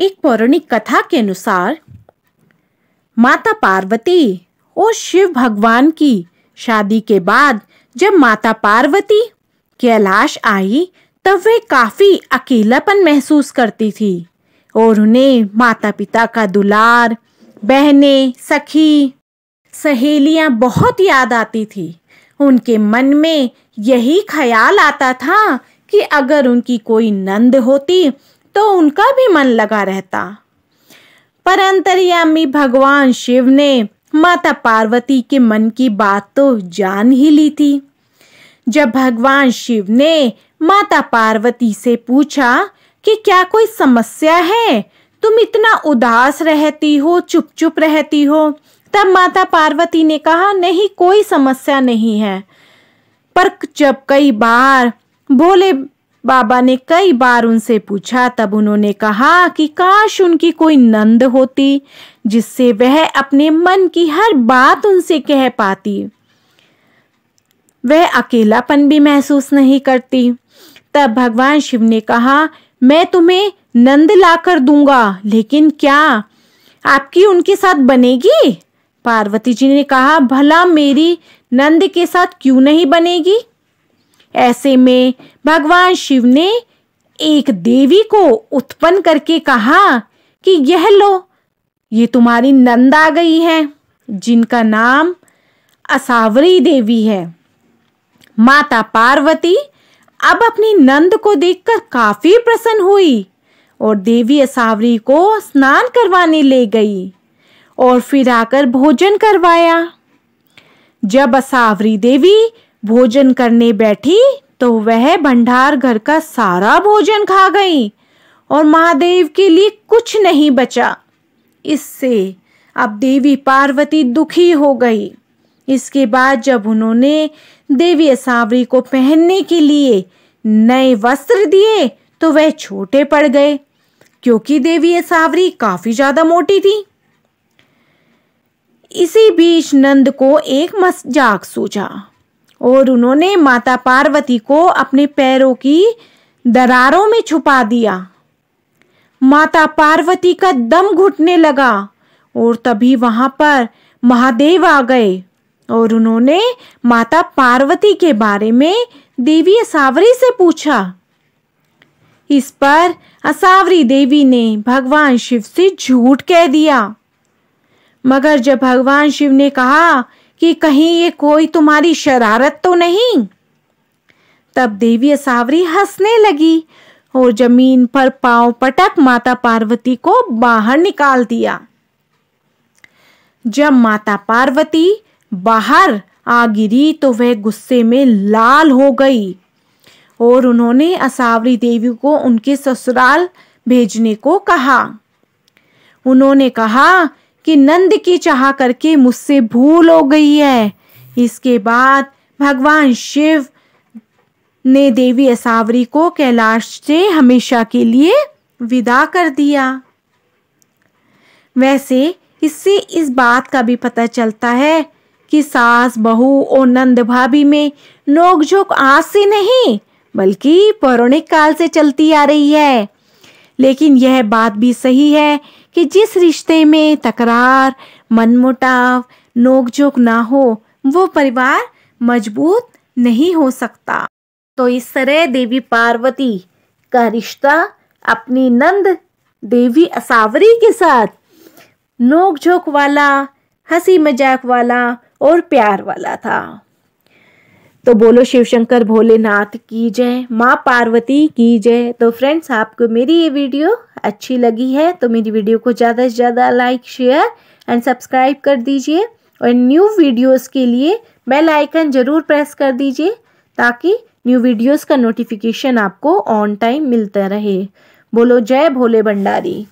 एक पौराणिक कथा के अनुसार माता पार्वती और शिव भगवान की शादी के बाद जब माता पार्वती कैलाश आई तब वे काफी अकेलापन महसूस करती थी और उन्हें माता पिता का दुलार, बहनें, सखी, सहेलियां बहुत याद आती थी। उनके मन में यही ख्याल आता था कि अगर उनकी कोई नंद होती तो उनका भी मन लगा रहता। पर अंतर्यामी भगवान शिव ने माता पार्वती के मन की बात तो जान ही ली थी। जब भगवान शिव ने माता पार्वती से पूछा कि क्या कोई समस्या है, तुम इतना उदास रहती हो, चुप चुप रहती हो, तब माता पार्वती ने कहा नहीं, कोई समस्या नहीं है। पर जब कई बार भोले बाबा ने कई बार उनसे पूछा तब उन्होंने कहा कि काश उनकी कोई नंद होती जिससे वह अपने मन की हर बात उनसे कह पाती, वह अकेलापन भी महसूस नहीं करती। तब भगवान शिव ने कहा मैं तुम्हें नंद लाकर दूंगा, लेकिन क्या आपकी उनके साथ बनेगी? पार्वती जी ने कहा भला मेरी नंद के साथ क्यों नहीं बनेगी। ऐसे में भगवान शिव ने एक देवी को उत्पन्न करके कहा कि यह लो, ये तुम्हारी नंद आ गई है, जिनका नाम असावरी देवी है। माता पार्वती अब अपनी नंद को देखकर काफी प्रसन्न हुई और देवी असावरी को स्नान करवाने ले गई और फिर आकर भोजन करवाया। जब असावरी देवी भोजन करने बैठी तो वह भंडार घर का सारा भोजन खा गई और महादेव के लिए कुछ नहीं बचा। इससे अब देवी पार्वती दुखी हो गई। इसके बाद जब उन्होंने देवी असावरी को पहनने के लिए नए वस्त्र दिए तो वह छोटे पड़ गए, क्योंकि देवी असावरी काफी ज्यादा मोटी थी। इसी बीच नंद को एक मजाक सूझा और उन्होंने माता पार्वती को अपने पैरों की दरारों में छुपा दिया। माता पार्वती का दम घुटने लगा और तभी वहां पर महादेव आ गए और उन्होंने माता पार्वती के बारे में देवी असावरी से पूछा। इस पर असावरी देवी ने भगवान शिव से झूठ कह दिया। मगर जब भगवान शिव ने कहा कि कहीं ये कोई तुम्हारी शरारत तो नहीं, तब देवी असावरी हंसने लगी और जमीन पर पांव पटक माता पार्वती को बाहर निकाल दिया। जब माता पार्वती बाहर आ गिरी तो वह गुस्से में लाल हो गई और उन्होंने असावरी देवी को उनके ससुराल भेजने को कहा। उन्होंने कहा कि नंद की चाह करके मुझसे भूल हो गई है। इसके बाद भगवान शिव ने देवी असावरी को कैलाश से हमेशा के लिए विदा कर दिया। वैसे इससे इस बात का भी पता चलता है कि सास बहू और नंद भाभी में नोकझोंक आज से नहीं बल्कि पौराणिक काल से चलती आ रही है। लेकिन यह बात भी सही है कि जिस रिश्ते में तकरार, मनमुटाव, नोकझोंक ना हो वो परिवार मजबूत नहीं हो सकता। तो इस तरह देवी पार्वती का रिश्ता अपनी नंद देवी असावरी के साथ नोकझोंक वाला, हंसी मजाक वाला और प्यार वाला था। तो बोलो शिव शंकर भोलेनाथ की जय, माँ पार्वती की जय। तो फ्रेंड्स, आपको मेरी ये वीडियो अच्छी लगी है तो मेरी वीडियो को ज़्यादा से ज़्यादा लाइक, शेयर एंड सब्सक्राइब कर दीजिए और न्यू वीडियोस के लिए बेल आइकन ज़रूर प्रेस कर दीजिए ताकि न्यू वीडियोस का नोटिफिकेशन आपको ऑन टाइम मिलता रहे। बोलो जय भोले भंडारी।